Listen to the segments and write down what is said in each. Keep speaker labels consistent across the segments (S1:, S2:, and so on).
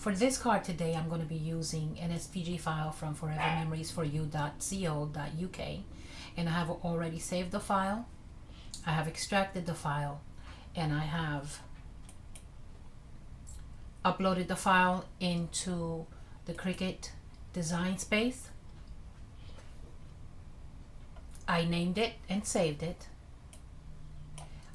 S1: For this card today, I'm going to be using an SVG file from forevermemoriesforyou.co.uk, and I have already saved the file. I have extracted the file, and I have uploaded the file into the Cricut design space. I named it and saved it.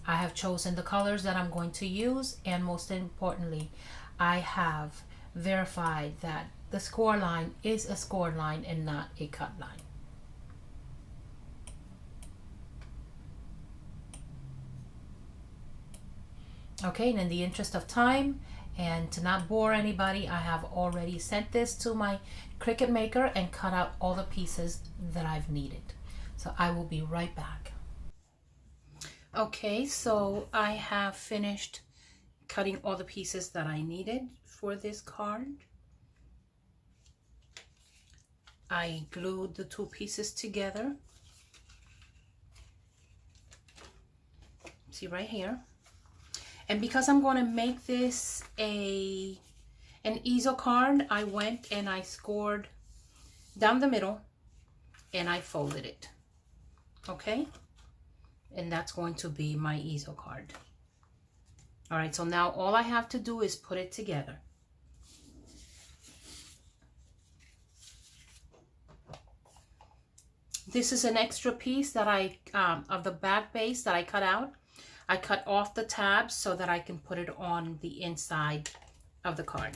S1: I have chosen the colors that I'm going to use, and most importantly, I have verified that the score line is a score line and not a cut line. Okay, and in the interest of time and to not bore anybody, I have already sent this to my Cricut Maker and cut out all the pieces that I've needed. So I will be right back. Okay, so I have finished cutting all the pieces that I needed for this card. I glued the two pieces together. See right here. And because I'm going to make this an easel card, I went and I scored down the middle and I folded it. Okay? And that's going to be my easel card. All right, so now all I have to do is put it together. This is an extra piece that I, of the back base that I cut out. I cut off the tabs so that I can put it on the inside of the card.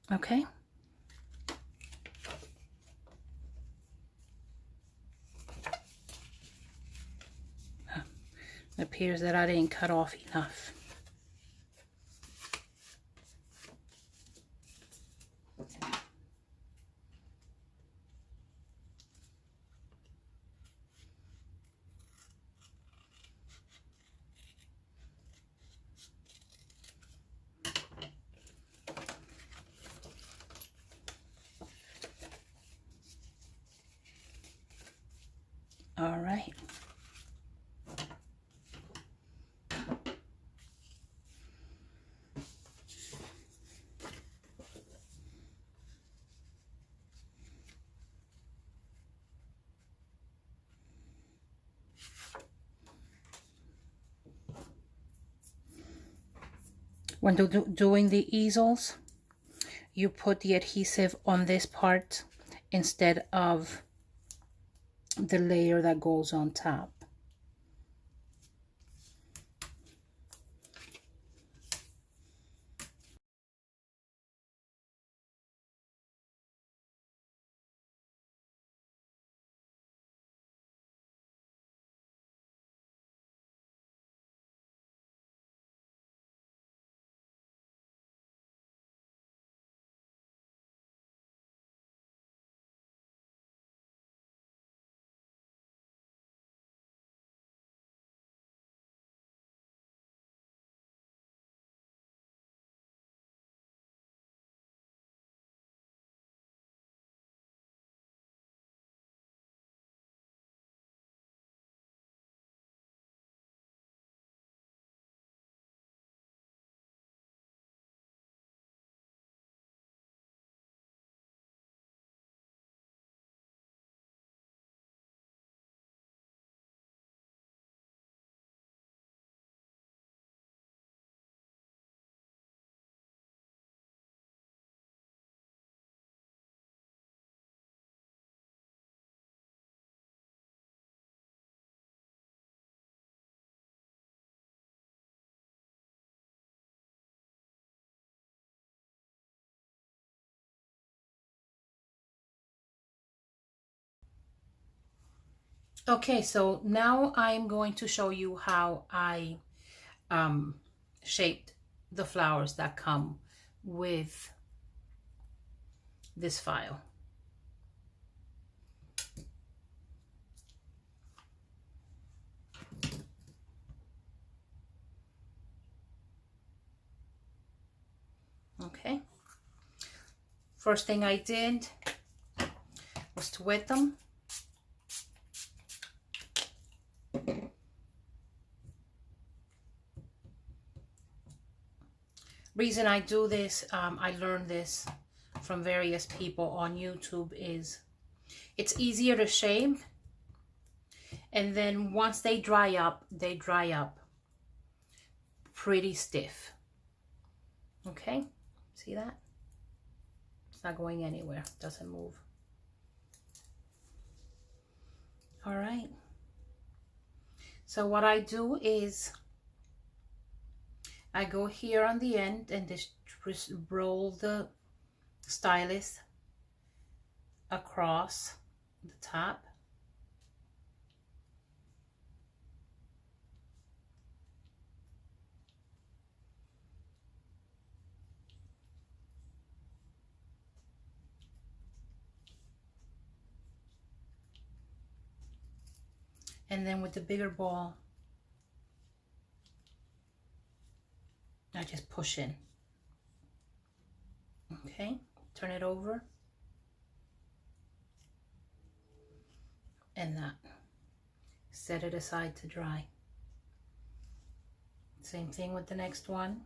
S1: Okay. It appears that I didn't cut off enough. All right. When doing the easels, you put the adhesive on this part instead of the layer that goes on top. Okay, so now I'm going to show you how I shaped the flowers that come with this file. Okay. First thing I did was to wet them. Reason I do this, I learned this from various people on YouTube, is it's easier to shave, and then once they dry up pretty stiff. Okay, see that? It's not going anywhere, doesn't move. All right, so what I do is I go here on the end and just roll the stylus across the top. And then with the bigger ball, I just push in. Okay, turn it over. And that. Set it aside to dry. Same thing with the next one.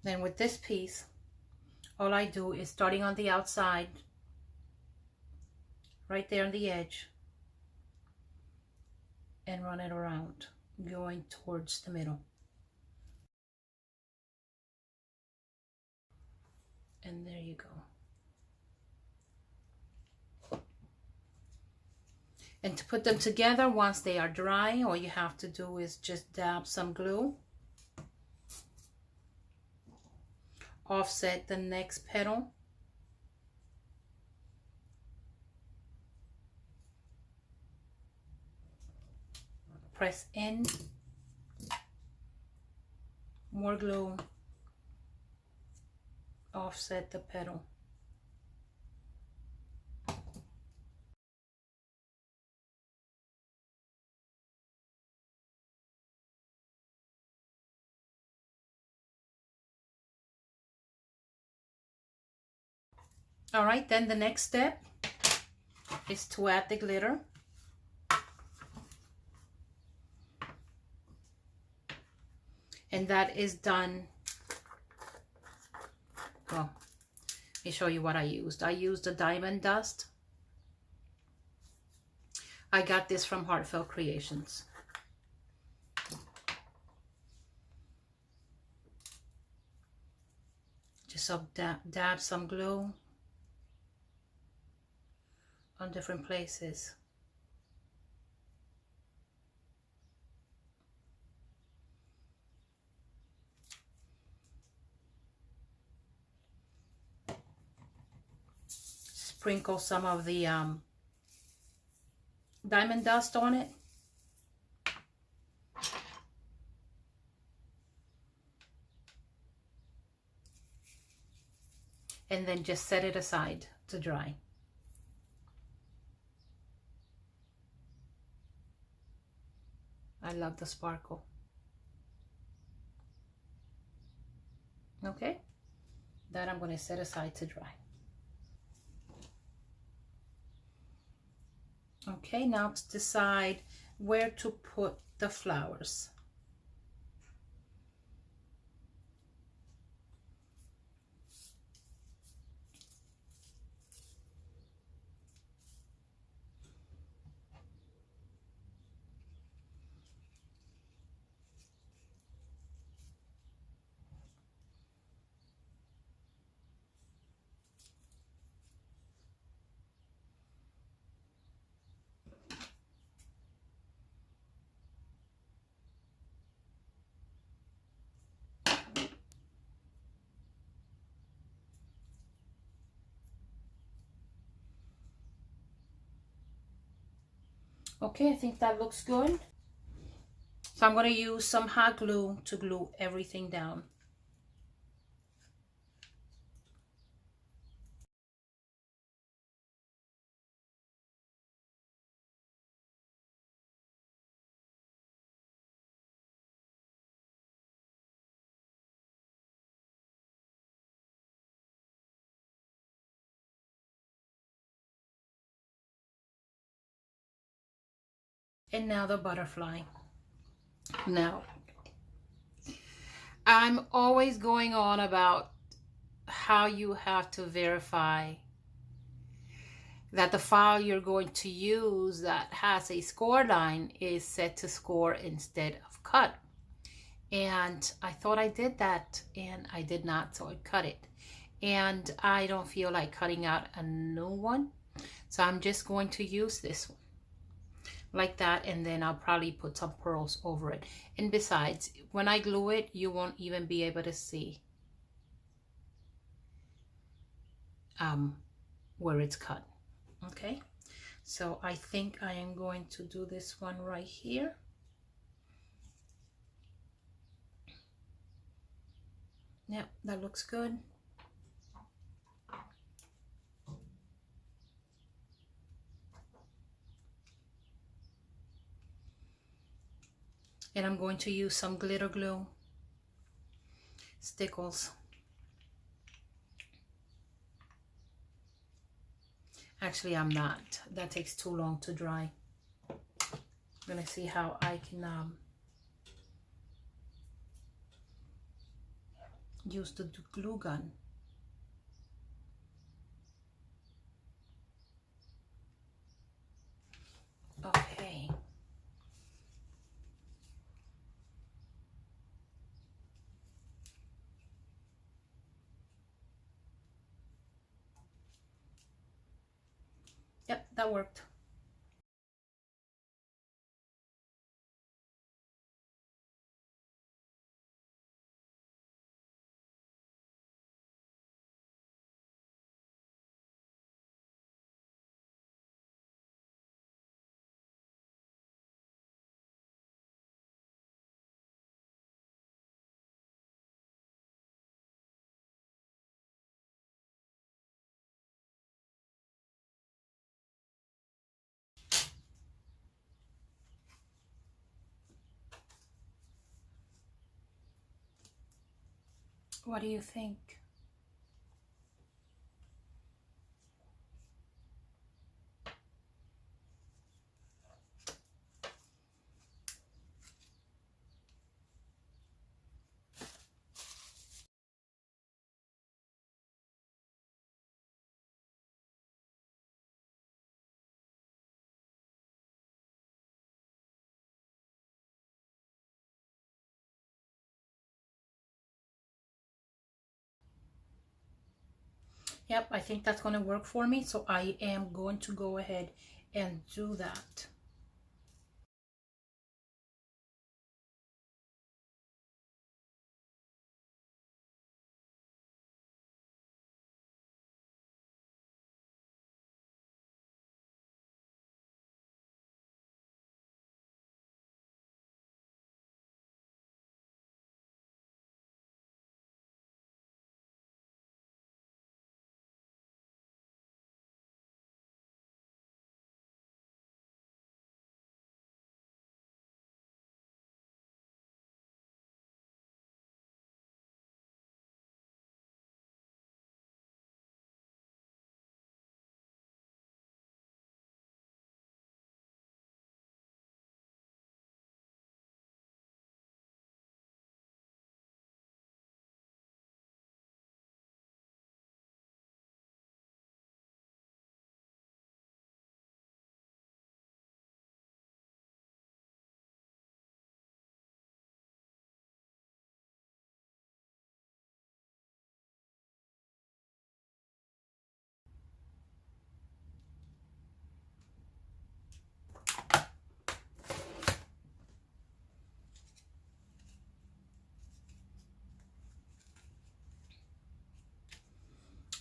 S1: Then with this piece, all I do is starting on the outside, right there on the edge, and run it around, going towards the middle. And there you go. And to put them together, once they are dry, all you have to do is just dab some glue, offset the next petal, press in, more glue, offset the petal. All right, then the next step is to add the glitter. And that is done. Well, let me show you what I used. I used a diamond dust. I got this from Heartfelt Creations. Just dab some glue on different places. Sprinkle some of the diamond dust on it. And then just set it aside to dry. I love the sparkle. Okay, that I'm going to set aside to dry. Okay, now to decide where to put the flowers. Okay, I think that looks good. So I'm going to use some hot glue to glue everything down. And now the butterfly. Now, I'm always going on about how you have to verify that the file you're going to use that has a score line is set to score instead of cut. And I thought I did that, and I did not, so I cut it. And I don't feel like cutting out a new one, so I'm just going to use this one like that, and then I'll probably put some pearls over it. And besides, when I glue it, you won't even be able to see where it's cut. Okay, so I think I am going to do this one right here. Yep, that looks good. And I'm going to use some glitter glue, stickles. Actually, I'm not. That takes too long to dry. I'm gonna see how I can use the glue gun. Okay. Yep, that worked. What do you think? Yep, I think that's going to work for me, so I am going to go ahead and do that.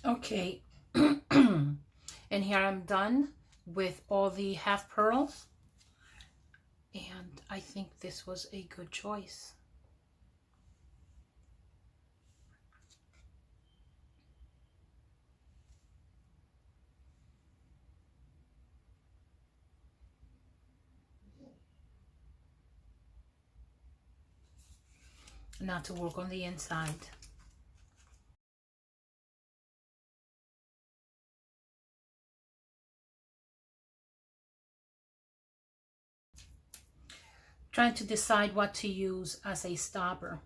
S1: Okay, and here I'm done with all the half pearls. I think this was a good choice. Now to work on the inside. Trying to decide what to use as a stopper.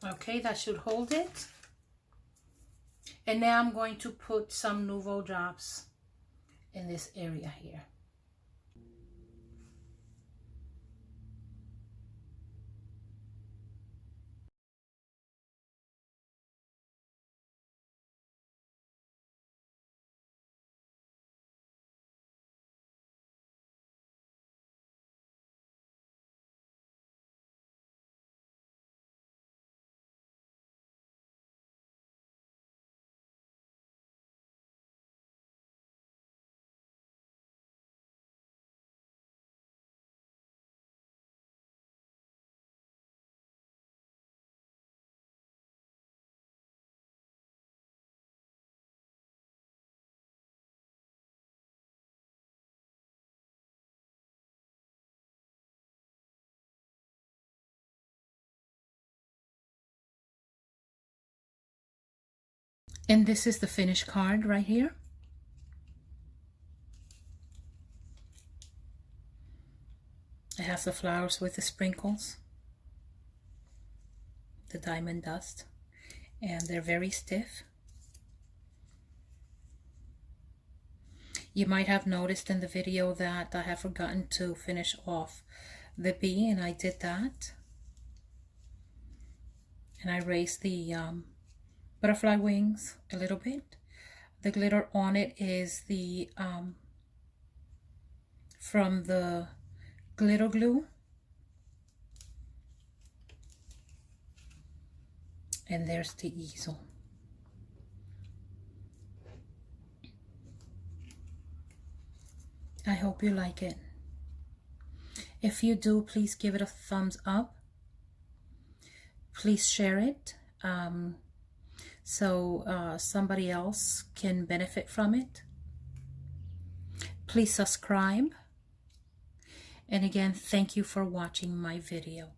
S1: Okay, that should hold it. And now I'm going to put some Nouveau drops in this area here. And this is the finished card right here. It has the flowers with the sprinkles, the diamond dust, and they're very stiff. You might have noticed in the video that I have forgotten to finish off the bee, and I did that. And I raised the butterfly wings a little bit. The glitter on it is the from the glitter glue. And there's the easel. I hope you like it. If you do, please give it a thumbs up. Please share it so somebody else can benefit from it. Please subscribe. And again, thank you for watching my video.